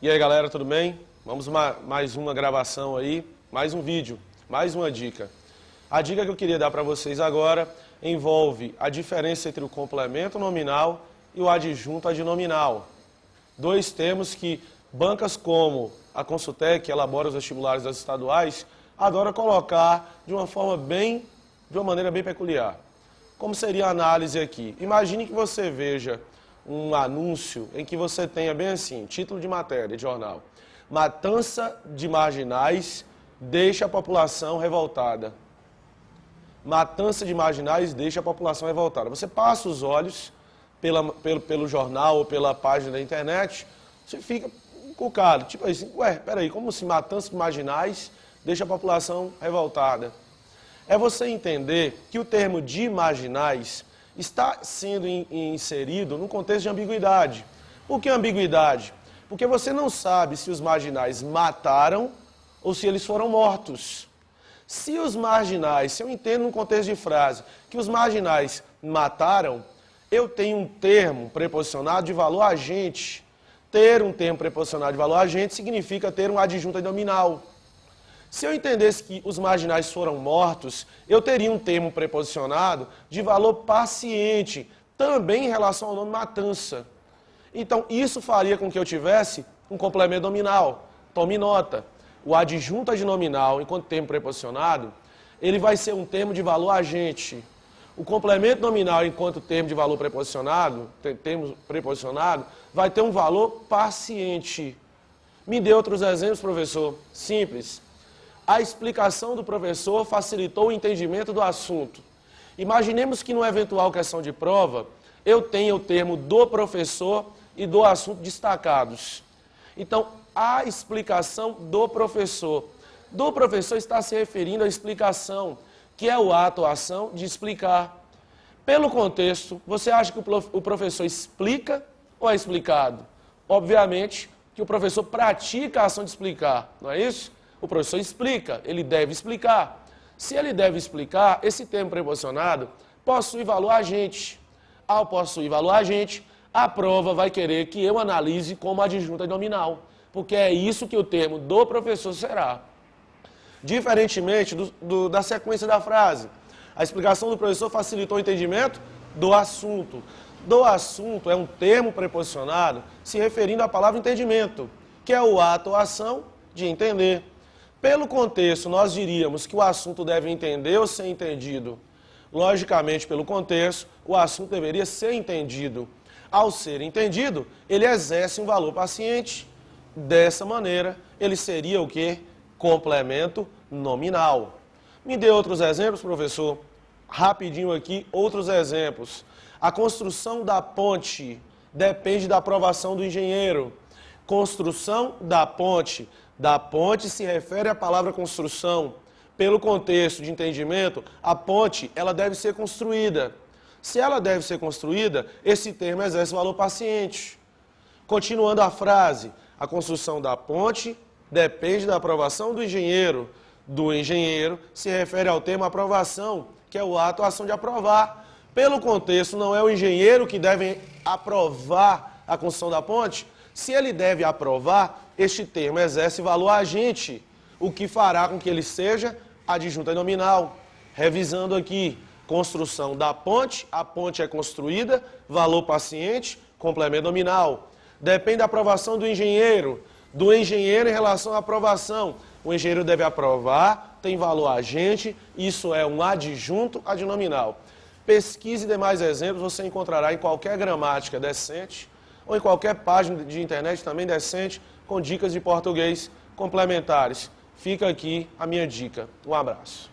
E aí galera, tudo bem? Vamos mais uma gravação aí, mais um vídeo, mais uma dica. A dica que eu queria dar para vocês agora envolve a diferença entre o complemento nominal e o adjunto adnominal. Dois termos que bancas como a Consultec, que elabora os vestibulares das estaduais, adoram colocar de uma maneira bem peculiar. Como seria a análise aqui? Imagine que você veja um anúncio em que você tenha bem assim, título de matéria de jornal: matança de marginais deixa a população revoltada. Matança de marginais deixa a população revoltada. Você passa os olhos pelo jornal ou pela página da internet, você fica encucado, tipo assim, peraí, como se matança de marginais deixa a população revoltada? É você entender que o termo de marginais está sendo inserido num contexto de ambiguidade. Por que ambiguidade? Porque você não sabe se os marginais mataram ou se eles foram mortos. Se os marginais, se eu entendo num contexto de frase que os marginais mataram, eu tenho um termo preposicionado de valor agente. Ter um termo preposicionado de valor agente significa ter um adjunto adnominal. Se eu entendesse que os marginais foram mortos, eu teria um termo preposicionado de valor paciente, também em relação ao nome matança. Então, isso faria com que eu tivesse um complemento nominal. Tome nota, o adjunto adnominal, enquanto termo preposicionado, ele vai ser um termo de valor agente. O complemento nominal, enquanto termo de valor preposicionado, vai ter um valor paciente. Me dê outros exemplos, professor. Simples. A explicação do professor facilitou o entendimento do assunto. Imaginemos que, numa eventual questão de prova, eu tenha o termo do professor e do assunto destacados. Então, a explicação do professor. Do professor está se referindo à explicação, que é o ato ou ação de explicar. Pelo contexto, você acha que o professor explica ou é explicado? Obviamente que o professor pratica a ação de explicar, não é isso? O professor explica, ele deve explicar. Se ele deve explicar, esse termo preposicionado possui valor agente. Ao possuir valor agente, a prova vai querer que eu analise como adjunto adnominal, porque é isso que o termo do professor será. Diferentemente da sequência da frase, a explicação do professor facilitou o entendimento do assunto. Do assunto é um termo preposicionado se referindo à palavra entendimento, que é o ato ou ação de entender. Pelo contexto, nós diríamos que o assunto deve entender ou ser entendido. Logicamente, pelo contexto, o assunto deveria ser entendido. Ao ser entendido, ele exerce um valor paciente. Dessa maneira, ele seria o quê? Complemento nominal. Me dê outros exemplos, professor. Rapidinho aqui, outros exemplos. A construção da ponte depende da aprovação do engenheiro. Construção da ponte. Da ponte se refere à palavra construção. Pelo contexto de entendimento, a ponte ela deve ser construída. Se ela deve ser construída, esse termo exerce valor paciente. Continuando a frase, a construção da ponte depende da aprovação do engenheiro. Do engenheiro se refere ao termo aprovação, que é o ato ou ação de aprovar. Pelo contexto, não é o engenheiro que deve aprovar a construção da ponte? Se ele deve aprovar, este termo exerce valor agente, o que fará com que ele seja adjunto adnominal. Revisando aqui, construção da ponte, a ponte é construída, valor paciente, complemento nominal. Depende da aprovação do engenheiro em relação à aprovação. O engenheiro deve aprovar, tem valor agente, isso é um adjunto adnominal. Pesquise demais exemplos, você encontrará em qualquer gramática decente, ou em qualquer página de internet também decente, com dicas de português complementares. Fica aqui a minha dica. Um abraço.